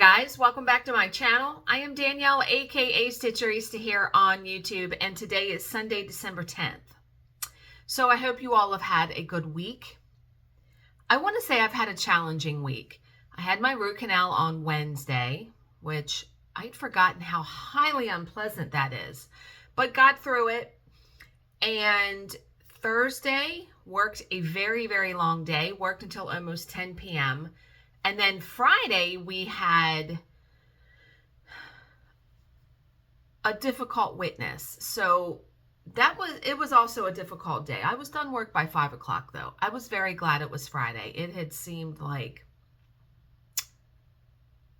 guys, welcome back to my channel. I am Danielle, aka Stitcherista here on YouTube, and today is Sunday, December 10th. So I hope you all have had a good week. I want to say I've had a challenging week. I had my root canal on Wednesday, which I'd forgotten how highly unpleasant that is, but got through it. And Thursday worked a very, very long day, worked until almost 10 p.m. And then Friday, we had a difficult witness. So it was also a difficult day. I was done work by 5 o'clock though. I was very glad it was Friday. It had seemed like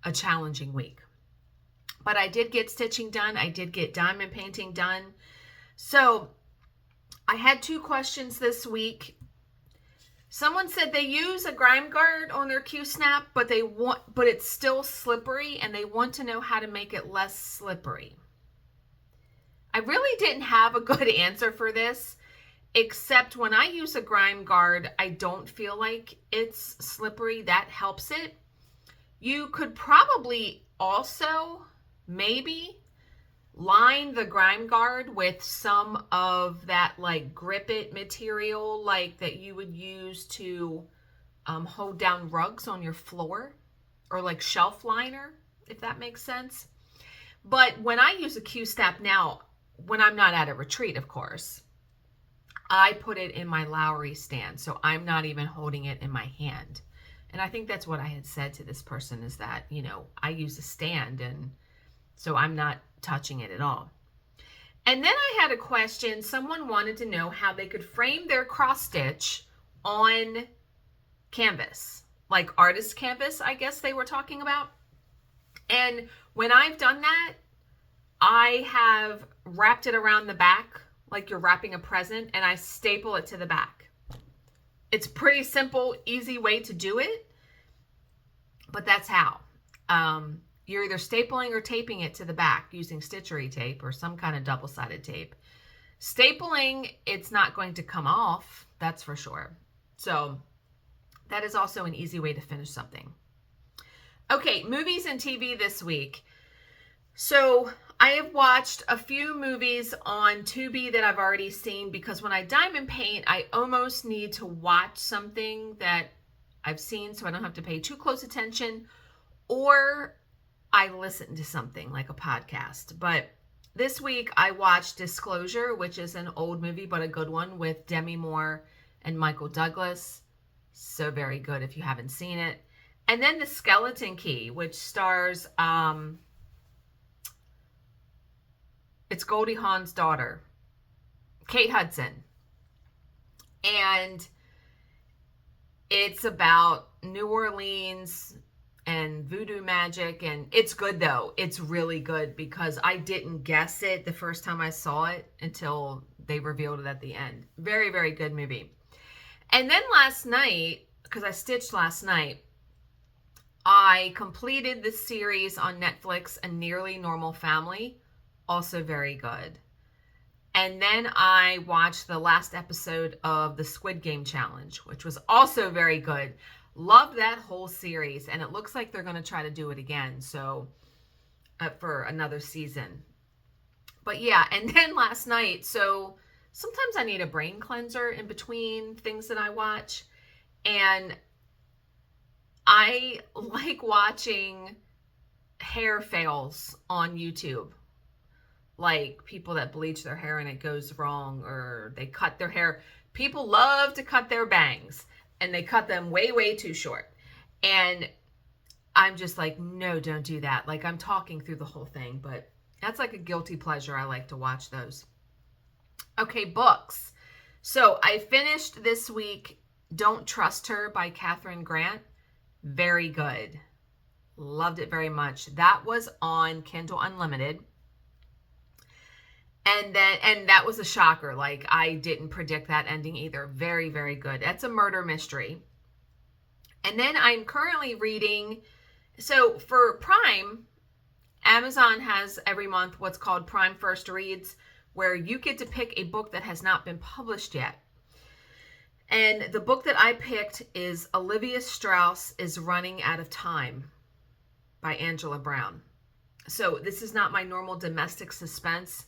a challenging week. But I did get stitching done. I did get diamond painting done. So I had 2 questions this week. Someone said they use a grime guard on their Q-snap, but it's still slippery and they want to know how to make it less slippery. I really didn't have a good answer for this, except when I use a grime guard, I don't feel like it's slippery. That helps it. You could probably also maybe line the grime guard with some of that like grip it material like that you would use to hold down rugs on your floor, or like shelf liner, if that makes sense. But when I use a Q-snap now, when I'm not at a retreat, of course, I put it in my Lowry stand, so I'm not even holding it in my hand. And I think that's what I had said to this person, is that, you know, I use a stand and so I'm not touching it at all. And then I had a question. Someone wanted to know how they could frame their cross stitch on canvas, like artist canvas, I guess they were talking about. And when I've done that, I have wrapped it around the back like you're wrapping a present, and I staple it to the back. It's pretty simple, easy way to do it, but that's how. You're either stapling or taping it to the back using stitchery tape or some kind of double-sided tape. Stapling, it's not going to come off, that's for sure. So that is also an easy way to finish something. Okay, movies and TV this week. So I have watched a few movies on Tubi that I've already seen, because when I diamond paint, I almost need to watch something that I've seen so I don't have to pay too close attention, or I listen to something like a podcast. But this week I watched Disclosure, which is an old movie, but a good one, with Demi Moore and Michael Douglas. So very good if you haven't seen it. And then The Skeleton Key, which stars, it's Goldie Hawn's daughter, Kate Hudson. And it's about New Orleans and voodoo magic, and it's good though. It's really good, because I didn't guess it the first time I saw it until they revealed it at the end. Very, very good movie. And then last night, because I stitched last night, I completed the series on Netflix, A Nearly Normal Family. Also very good. And then I watched the last episode of the Squid Game Challenge, which was also very good. Love that whole series, and it looks like they're going to try to do it again, so for another season. But yeah, and then last night, so sometimes I need a brain cleanser in between things that I watch, and I like watching hair fails on YouTube, like people that bleach their hair and it goes wrong, or they cut their hair. People love to cut their bangs, and they cut them way, way too short. And I'm just like, no, don't do that. Like, I'm talking through the whole thing, but that's like a guilty pleasure. I like to watch those. Okay, books. So I finished this week Don't Trust Her by Katherine Grant. Very good. Loved it very much. That was on Kindle Unlimited. And that was a shocker. Like, I didn't predict that ending either. Very, very good. That's a murder mystery. And then I'm currently reading, so for Prime, Amazon has every month what's called Prime First Reads, where you get to pick a book that has not been published yet. And the book that I picked is Olivia Strauss is Running Out of Time by Angela Brown. So this is not my normal domestic suspense.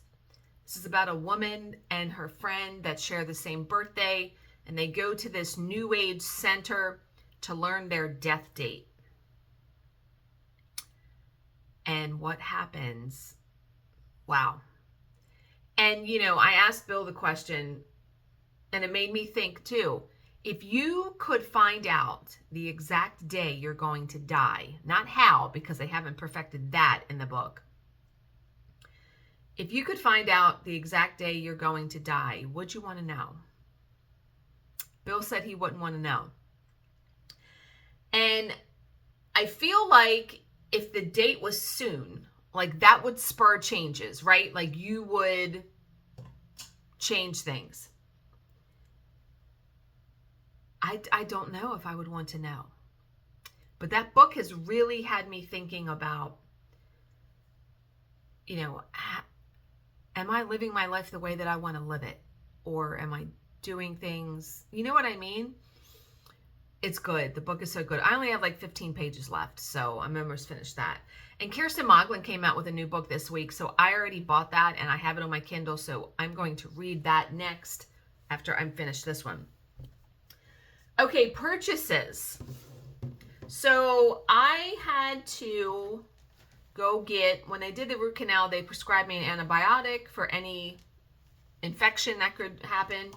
This is about a woman and her friend that share the same birthday, and they go to this New Age center to learn their death date. And what happens? Wow. And, you know, I asked Bill the question, and it made me think too. If you could find out the exact day you're going to die, not how, because they haven't perfected that in the book. If you could find out the exact day you're going to die, would you want to know? Bill said he wouldn't want to know. And I feel like if the date was soon, like that would spur changes, right? Like you would change things. I don't know if I would want to know. But that book has really had me thinking about, you know, am I living my life the way that I want to live it? Or am I doing things, you know what I mean? It's good. The book is so good. I only have like 15 pages left, so I'm almost finished that. And Kirsten Moglen came out with a new book this week, so I already bought that and I have it on my Kindle, so I'm going to read that next after I'm finished this one. Okay, purchases. So I had to go get, when they did the root canal, they prescribed me an antibiotic for any infection that could happen.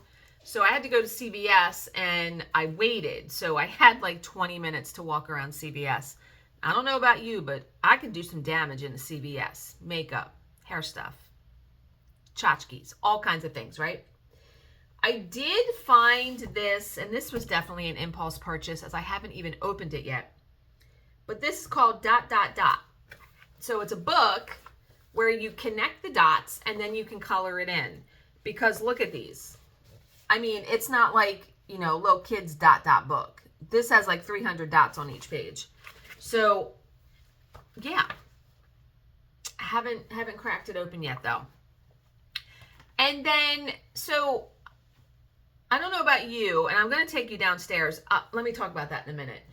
So I had to go to CVS and I waited. So I had like 20 minutes to walk around CVS. I don't know about you, but I can do some damage in the CVS. Makeup, hair stuff, tchotchkes, all kinds of things, right? I did find this, and this was definitely an impulse purchase as I haven't even opened it yet. But this is called ... So it's a book where you connect the dots and then you can color it in. Because look at these. I mean, it's not like, you know, little kids ... book. This has like 300 dots on each page. So, yeah. I haven't cracked it open yet though. And then, so I don't know about you, and I'm going to take you downstairs. Let me talk about that in a minute.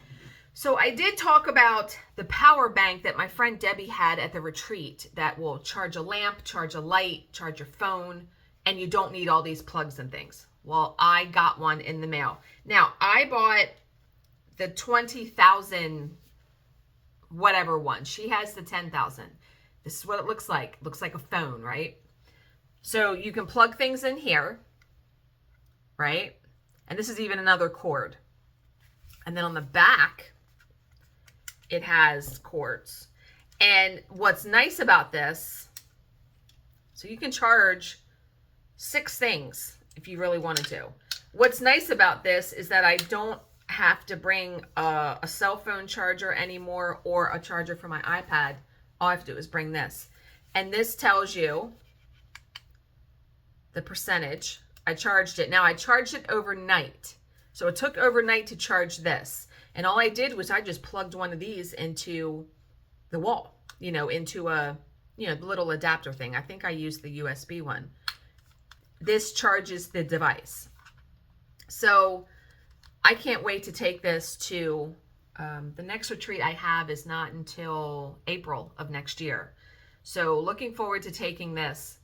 So I did talk about the power bank that my friend Debbie had at the retreat that will charge a lamp, charge a light, charge your phone, and you don't need all these plugs and things. Well, I got one in the mail. Now, I bought the 20,000 whatever one. She has the 10,000. This is what it looks like. It looks like a phone, right? So you can plug things in here, right? And this is even another cord. And then on the back, it has cords. And what's nice about this, so you can charge 6 things if you really wanted to. What's nice about this is that I don't have to bring a cell phone charger anymore or a charger for my iPad. All I have to do is bring this. And this tells you the percentage. I charged it. Now I charged it overnight. So it took overnight to charge this. And all I did was I just plugged one of these into the wall, you know, into a, you know, the little adapter thing. I think I used the USB one. This charges the device. So I can't wait to take this to, the next retreat I have is not until April of next year. So looking forward to taking this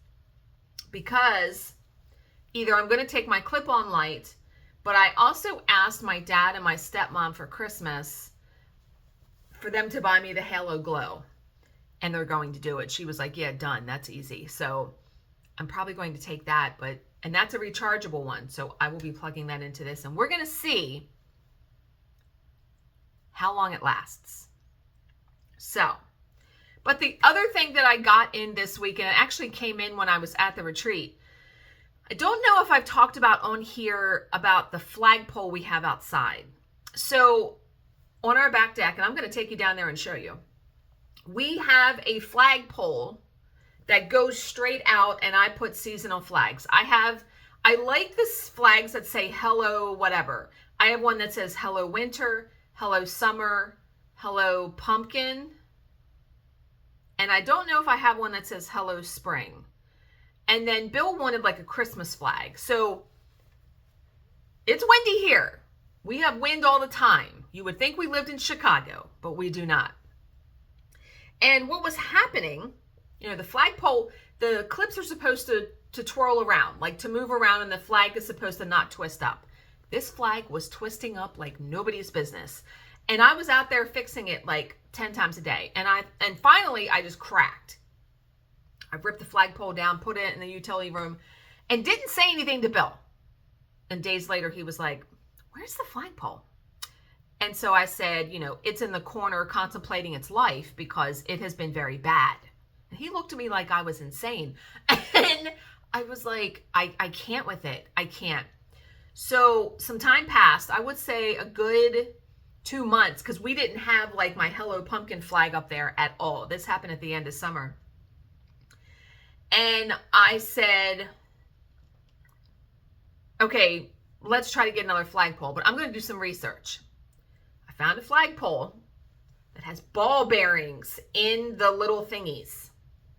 because either I'm going to take my clip-on light, but I also asked my dad and my stepmom for Christmas for them to buy me the Halo Glow. And they're going to do it. She was like, yeah, done. That's easy. So I'm probably going to take that, and that's a rechargeable one. So I will be plugging that into this and we're going to see how long it lasts. So, but the other thing that I got in this week, and it actually came in when I was at the retreat, I don't know if I've talked about on here about the flagpole we have outside. So on our back deck, and I'm going to take you down there and show you, we have a flagpole that goes straight out, and I put seasonal flags. I like the flags that say hello whatever. I have one that says hello winter, hello summer, hello pumpkin, and I don't know if I have one that says hello spring. And then Bill wanted like a Christmas flag. So it's windy here. We have wind all the time. You would think we lived in Chicago, but we do not. And what was happening, you know, the flagpole, the clips are supposed to twirl around, like to move around, and the flag is supposed to not twist up. This flag was twisting up like nobody's business. And I was out there fixing it like 10 times a day. And finally, I just cracked. I ripped the flagpole down, put it in the utility room, and didn't say anything to Bill. And days later, he was like, "Where's the flagpole?" And so I said, you know, it's in the corner contemplating its life because it has been very bad. And he looked at me like I was insane. And I was like, I can't with it. I can't. So some time passed. I would say a good 2 months, because we didn't have like my Hello Pumpkin flag up there at all. This happened at the end of summer. And I said, okay, let's try to get another flagpole, but I'm going to do some research. I found a flagpole that has ball bearings in the little thingies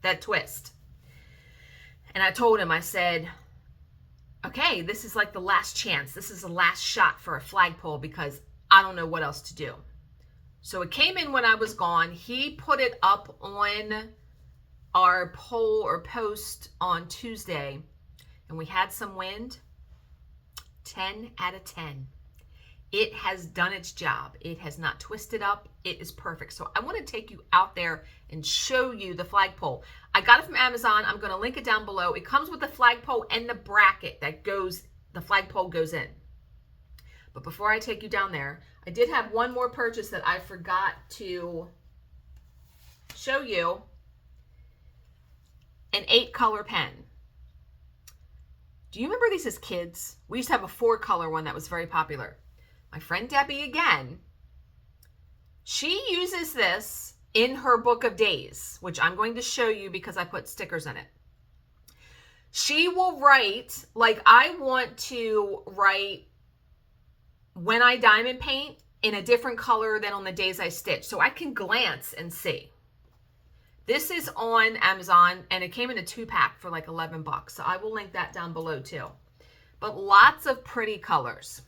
that twist. And I told him, I said, okay, this is like the last chance. This is the last shot for a flagpole because I don't know what else to do. So it came in when I was gone. He put it up on our pole or post on Tuesday, and we had some wind. 10 out of 10. It has done its job. It has not twisted up. It is perfect. So I want to take you out there and show you the flagpole. I got it from Amazon. I'm going to link it down below. It comes with the flagpole and the bracket that goes, the flagpole goes in. But before I take you down there, I did have one more purchase that I forgot to show you. An 8-color pen. Do you remember these as kids? We used to have a 4-color one that was very popular. My friend Debbie, again, she uses this in her book of days, which I'm going to show you because I put stickers in it. She will write, like I want to write when I diamond paint in a different color than on the days I stitch, so I can glance and see. This is on Amazon, and it came in a 2-pack for like 11 bucks. So I will link that down below too. But lots of pretty colors.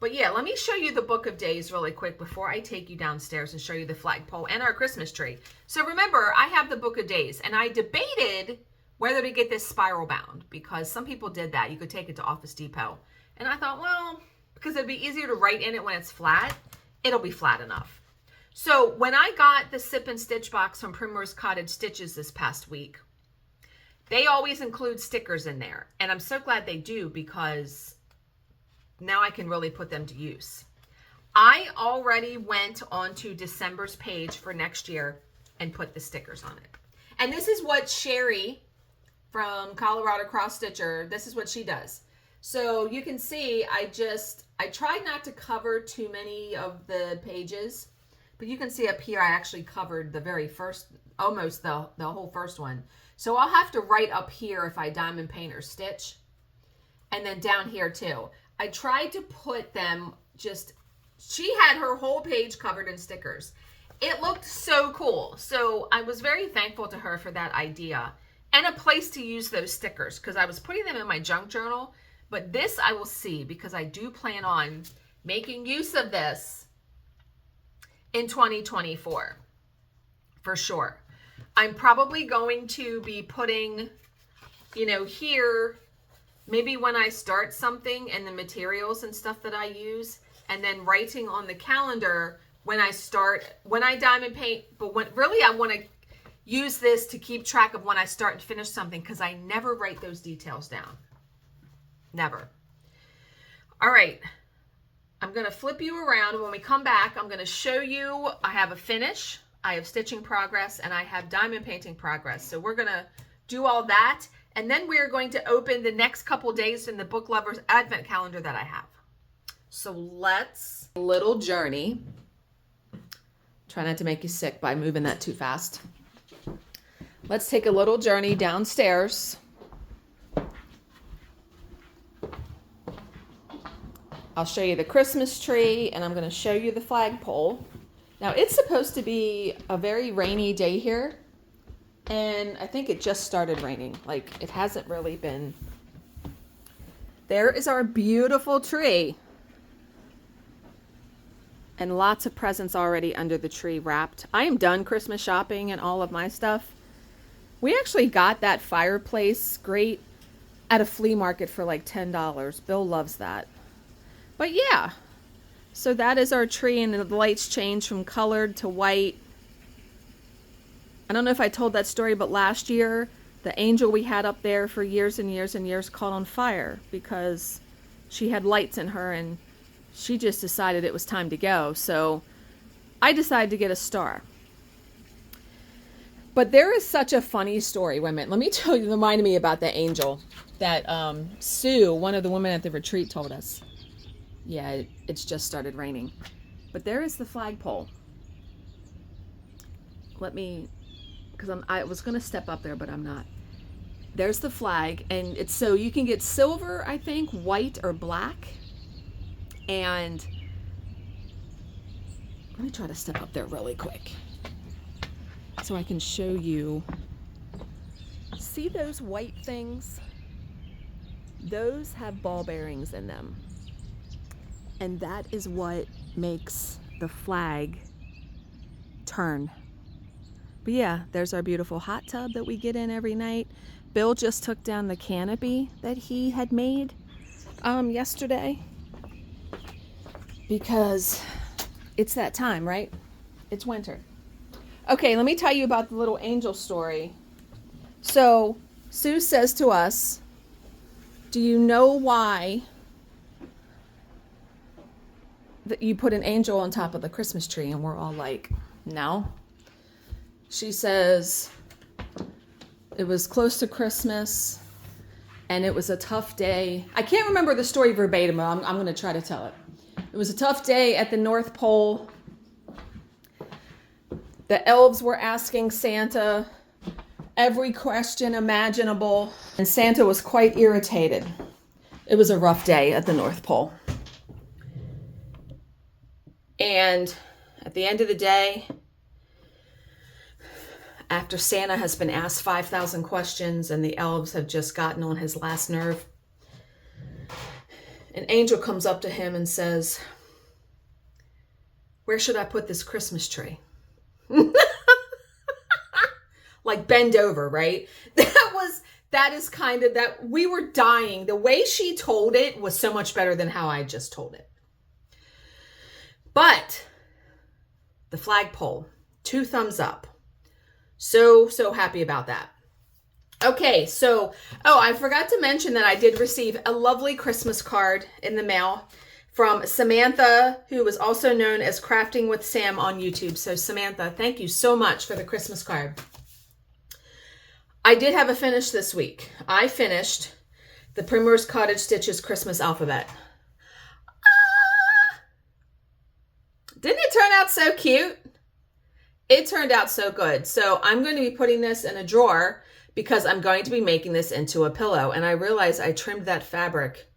But yeah, let me show you the book of days really quick before I take you downstairs and show you the flagpole and our Christmas tree. So remember, I have the book of days, and I debated whether to get this spiral bound because some people did that. You could take it to Office Depot. And I thought, well, because it'd be easier to write in it when it's flat, it'll be flat enough. So when I got the Sip and Stitch box from Primrose Cottage Stitches this past week, they always include stickers in there. And I'm so glad they do because now I can really put them to use. I already went onto December's page for next year and put the stickers on it. And this is what Sherry from Colorado Cross Stitcher, this is what she does. So you can see I tried not to cover too many of the pages. But you can see up here, I actually covered the very first, almost the whole first one. So I'll have to write up here if I diamond paint or stitch. And then down here too. I tried to put them she had her whole page covered in stickers. It looked so cool. So I was very thankful to her for that idea. And a place to use those stickers because I was putting them in my junk journal. But this I will see because I do plan on making use of this in 2024, for sure. I'm probably going to be putting, you know, here, maybe when I start something and the materials and stuff that I use, and then writing on the calendar when I diamond paint, but when really I want to use this to keep track of when I start and finish something because I never write those details down. Never. All right. I'm going to flip you around. When we come back, I'm going to show you, I have a finish, I have stitching progress, and I have diamond painting progress. So we're going to do all that. And then we're going to open the next couple days in the Book Lovers Advent calendar that I have. So let's, little journey. Try not to make you sick by moving that too fast. Let's take a little journey downstairs. I'll show you the Christmas tree, and I'm going to show you the flagpole. Now, it's supposed to be a very rainy day here, and I think it just started raining. Like, it hasn't really been. There is our beautiful tree. and lots of presents already under the tree wrapped. I am done Christmas shopping and all of my stuff. We actually got that fireplace grate at a flea market for like $10. Bill loves that. But yeah, so that is our tree, and the lights change from colored to white. I don't know if I told that story, but last year, the angel we had up there for years and years and years caught on fire because she had lights in her, and she just decided it was time to go. So I decided to get a star. But there is such a funny story. Wait a minute. Let me tell you, reminded me about the angel that Sue, one of the women at the retreat, told us. Yeah, it's just started raining. But there is the flagpole. Let me, because I was going to step up there, but I'm not. There's the flag, and it's so you can get silver, I think, white, or black. And let me try to step up there really quick so I can show you. See those white things? Those have ball bearings in them. And that is what makes the flag turn. But yeah, there's our beautiful hot tub that we get in every night. Bill just took down the canopy that he had made yesterday because it's that time, right? It's winter. Okay, let me tell you about the little angel story. So Sue says to us, do you know why that you put an angel on top of the Christmas tree? And we're all like, no. She says it was close to Christmas and it was a tough day. I can't remember the story verbatim, but I'm going to try to tell it. It was a tough day at the North Pole. The elves were asking Santa every question imaginable, and Santa was quite irritated. It was a rough day at the North Pole. And at the end of the day, after Santa has been asked 5,000 questions and the elves have just gotten on his last nerve, an angel comes up to him and says, where should I put this Christmas tree? Like bend over, right? That is kind of that we were dying. The way she told it was so much better than how I just told it. But the flagpole, 2 thumbs up. So happy about that. Okay, so, I forgot to mention that I did receive a lovely Christmas card in the mail from Samantha, who was also known as Crafting with Sam on YouTube. So Samantha, thank you so much for the Christmas card. I did have a finish this week. I finished the Primrose Cottage Stitches Christmas Alphabet. Didn't it turn out so cute? It turned out so good. So I'm going to be putting this in a drawer because I'm going to be making this into a pillow. And I realized I trimmed that fabric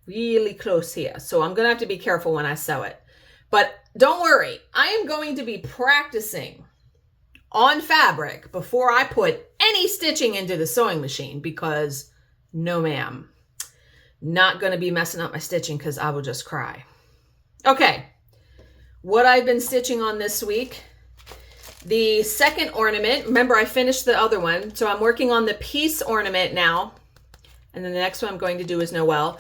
really close here. So I'm going to have to be careful when I sew it. But don't worry, I am going to be practicing on fabric before I put any stitching into the sewing machine because no ma'am, not going to be messing up my stitching because I will just cry. Okay, what I've been stitching on this week, the second ornament, remember I finished the other one, so I'm working on the peace ornament now, and then the next one I'm going to do is Noel.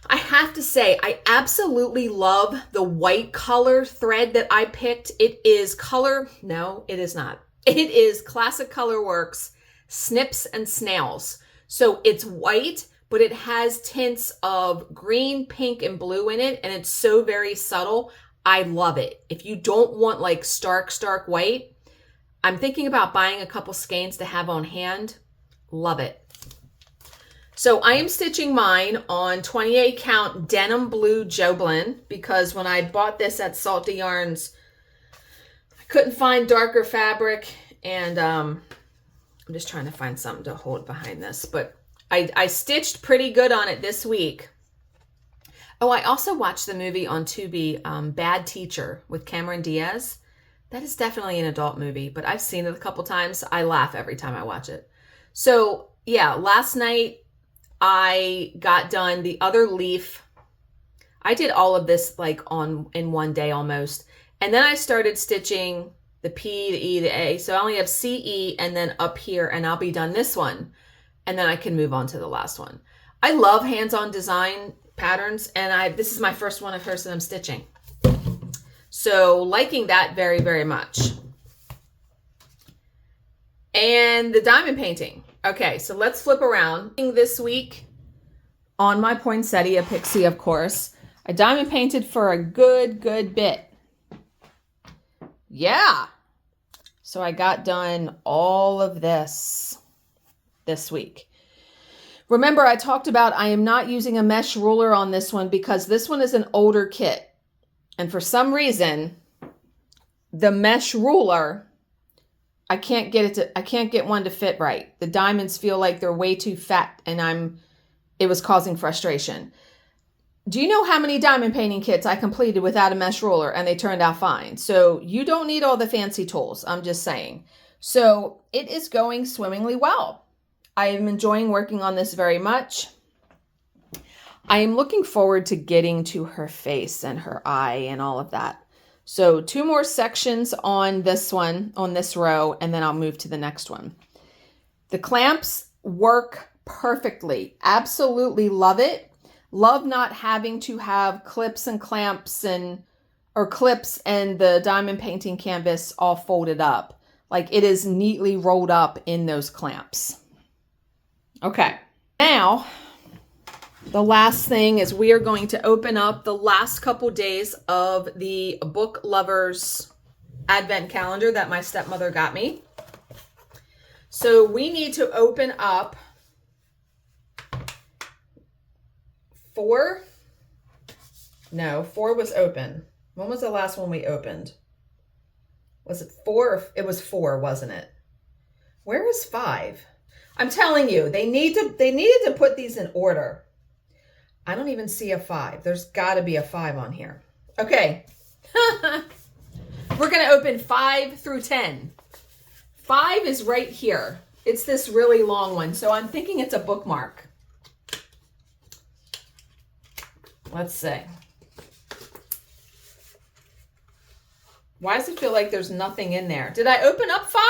I have to say, I absolutely love the white color thread that I picked. It is no, it is not. It is Classic Colorworks Snips and Snails. So it's white, but it has tints of green, pink, and blue in it, and it's so very subtle. I love it. If you don't want like stark white, I'm thinking about buying a couple skeins to have on hand. Love it. So I am stitching mine on 28 count Denim Blue Jobelan because when I bought this at Salty Yarns, I couldn't find darker fabric, and I'm just trying to find something to hold behind this, but I stitched pretty good on it this week. Oh, I also watched the movie on Tubi, Bad Teacher with Cameron Diaz. That is definitely an adult movie, but I've seen it a couple times. I laugh every time I watch it. So yeah, last night I got done the other leaf I did all of this like in one day almost. And then I started stitching the P, the E, the A. So I only have C, E, and then up here, and I'll be done this one. And then I can move on to the last one. I love hands-on design patterns, and this is my first one of hers that I'm stitching. So liking that very, very much. And the diamond painting. Okay, so let's flip around. This week on my poinsettia pixie, of course, I diamond painted for a good bit. Yeah. So I got done all of this week. Remember, I talked about I am not using a mesh ruler on this one because this one is an older kit. And for some reason, the mesh ruler, I can't get one to fit right. The diamonds feel like they're way too fat, and it was causing frustration. Do you know how many diamond painting kits I completed without a mesh ruler and they turned out fine? So you don't need all the fancy tools, I'm just saying. So it is going swimmingly well. I am enjoying working on this very much. I am looking forward to getting to her face and her eye and all of that. So 2 more sections on this one, on this row, and then I'll move to the next one. The clamps work perfectly. Absolutely love it. Love not having to have clips and clamps or clips and the diamond painting canvas all folded up. Like it is neatly rolled up in those clamps. Okay, now the last thing is we are going to open up the last couple days of the Book Lovers Advent calendar that my stepmother got me. So we need to open up 4. No, 4 was open. When was the last one we opened? Was it 4? It was 4, wasn't it? Where is 5? I'm telling you, they needed to put these in order. I don't even see a 5. There's got to be a 5 on here. Okay. We're going to open 5 through 10. 5 is right here. It's this really long one. So I'm thinking it's a bookmark. Let's see. Why does it feel like there's nothing in there? Did I open up 5?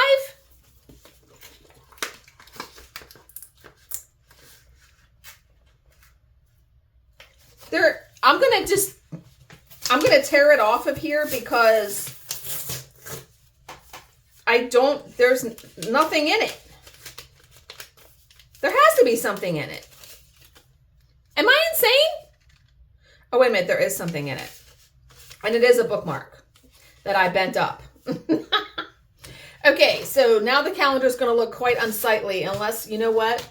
I'm going to tear it off of here because there's nothing in it. There has to be something in it. Am I insane? Oh, wait a minute. There is something in it. And it is a bookmark that I bent up. Okay, so now the calendar is going to look quite unsightly unless, you know what?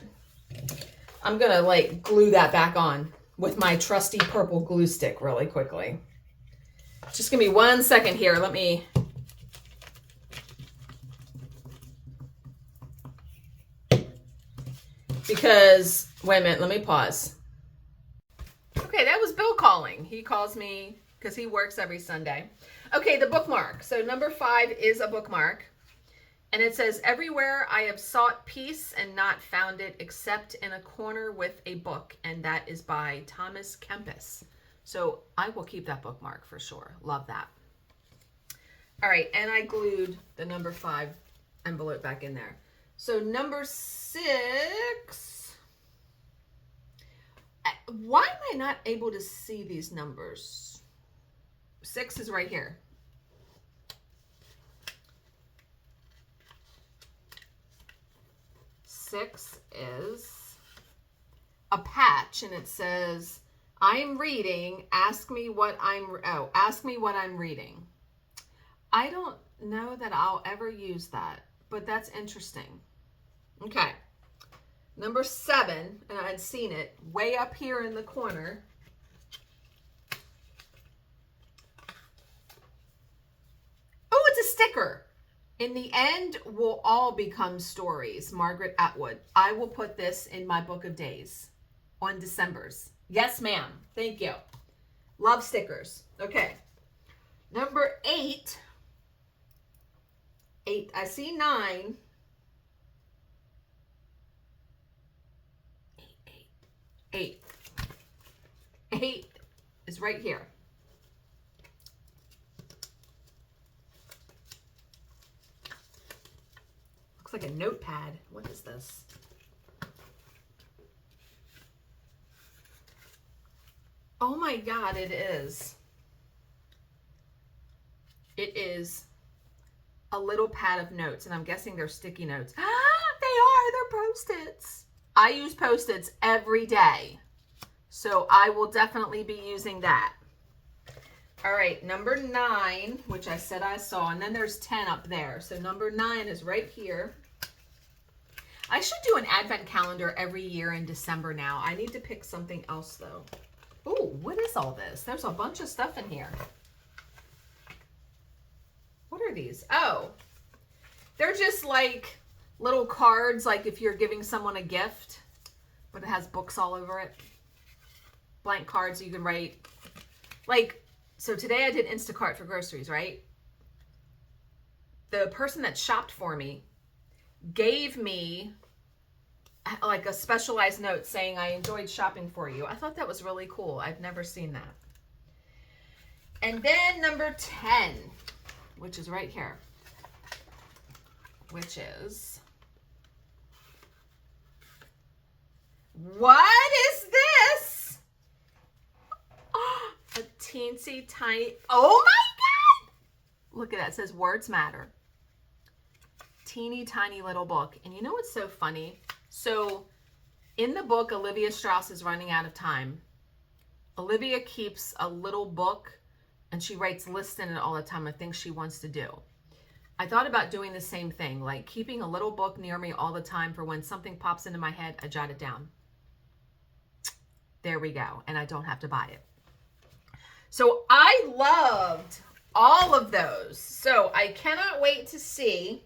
I'm going to like glue that back on with my trusty purple glue stick really quickly. Just give me 1 second here. Let me... Because, wait a minute, let me pause. Okay, that was Bill calling. He calls me because he works every Sunday. Okay, the bookmark. So number 5 is a bookmark. And it says, everywhere I have sought peace and not found it except in a corner with a book. And that is by Thomas Kempis. So I will keep that bookmark for sure. Love that. All right, and I glued the number 5 envelope back in there. So number 6. Why am I not able to see these numbers? 6 is right here. Six is a patch, and it says, I'm reading, ask me what I'm reading. I don't know that I'll ever use that, but that's interesting. Okay. Number 7, and I had seen it way up here in the corner. Oh, it's a sticker. In the end, will all become stories. Margaret Atwood. I will put this in my book of days on December's. Yes, ma'am. Thank you. Love stickers. Okay. Number 8. 8. I see 9. 8 is is right here. Looks like a notepad. What is this? Oh my God, it is. It is a little pad of notes, and I'm guessing they're sticky notes. Ah, they're Post-its. I use Post-its every day, so I will definitely be using that. All right, number 9, which I said I saw, and then there's 10 up there. So number 9 is right here. I should do an advent calendar every year in December now. I need to pick something else though. Oh, what is all this? There's a bunch of stuff in here. What are these? Oh, they're just like little cards, like if you're giving someone a gift, but it has books all over it. Blank cards you can write. Like, so today I did Instacart for groceries, right? The person that shopped for me gave me like a specialized note saying, I enjoyed shopping for you. I thought that was really cool. I've never seen that. And then number 10, which is right here, which is, what is this? Oh, a teensy tiny, oh my God. Look at that, it says words matter. Teeny tiny little book. And you know what's so funny? So in the book, Olivia Strauss is running out of time. Olivia keeps a little book and she writes lists in it all the time of things she wants to do. I thought about doing the same thing, like keeping a little book near me all the time for when something pops into my head, I jot it down. There we go. And I don't have to buy it. So I loved all of those. So I cannot wait to see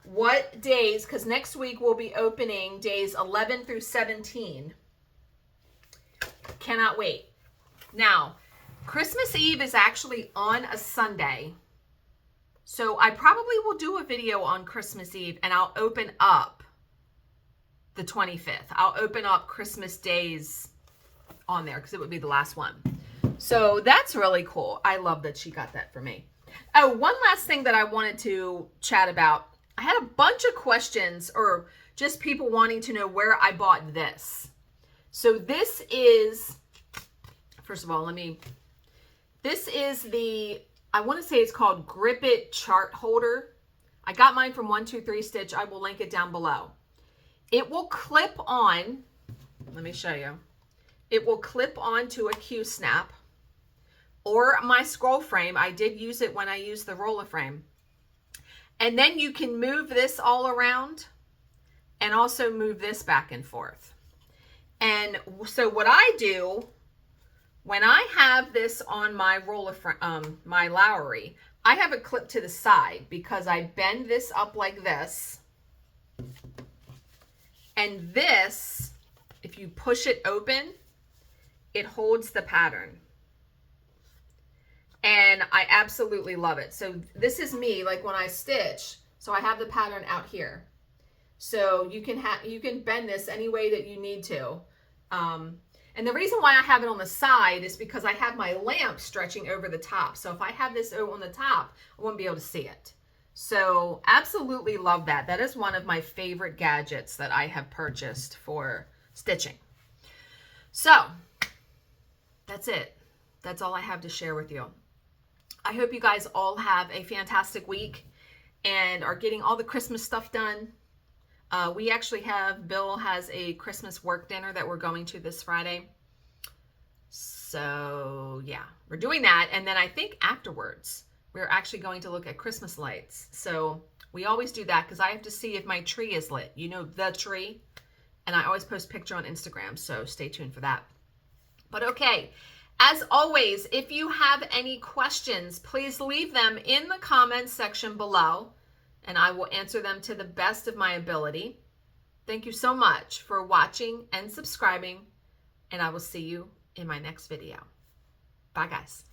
what days, because next week we'll be opening days 11 through 17. Cannot wait. Now, Christmas Eve is actually on a Sunday. So I probably will do a video on Christmas Eve and I'll open up the 25th. I'll open up Christmas days on there because it would be the last one. So that's really cool. I love that she got that for me. Oh, one last thing that I wanted to chat about. I had a bunch of questions or just people wanting to know where I bought this. So this is, first of all, this is the, I want to say it's called Grip It chart holder. I got mine from 123 Stitch. I will link it down below. It will clip on, let me show you. It will clip onto a Q-snap or my scroll frame. I did use it when I used the roller frame. And then you can move this all around and also move this back and forth. And so what I do when I have this on my roller frame, my Lowry, I have it clipped to the side because I bend this up like this. And this, if you push it open, it holds the pattern. And I absolutely love it. So this is me, like when I stitch, so I have the pattern out here. So you can bend this any way that you need to. And the reason why I have it on the side is because I have my lamp stretching over the top. So if I have this on the top, I won't be able to see it. So absolutely love that. That is one of my favorite gadgets that I have purchased for stitching. So that's it. That's all I have to share with you. I hope you guys all have a fantastic week and are getting all the Christmas stuff done. We actually have, Bill has a Christmas work dinner that we're going to this Friday. So yeah, we're doing that. And then I think afterwards, we're actually going to look at Christmas lights. So we always do that because I have to see if my tree is lit. You know, the tree. And I always post a picture on Instagram. So stay tuned for that. But okay. As always, if you have any questions, please leave them in the comments section below, and I will answer them to the best of my ability. Thank you so much for watching and subscribing, and I will see you in my next video. Bye, guys.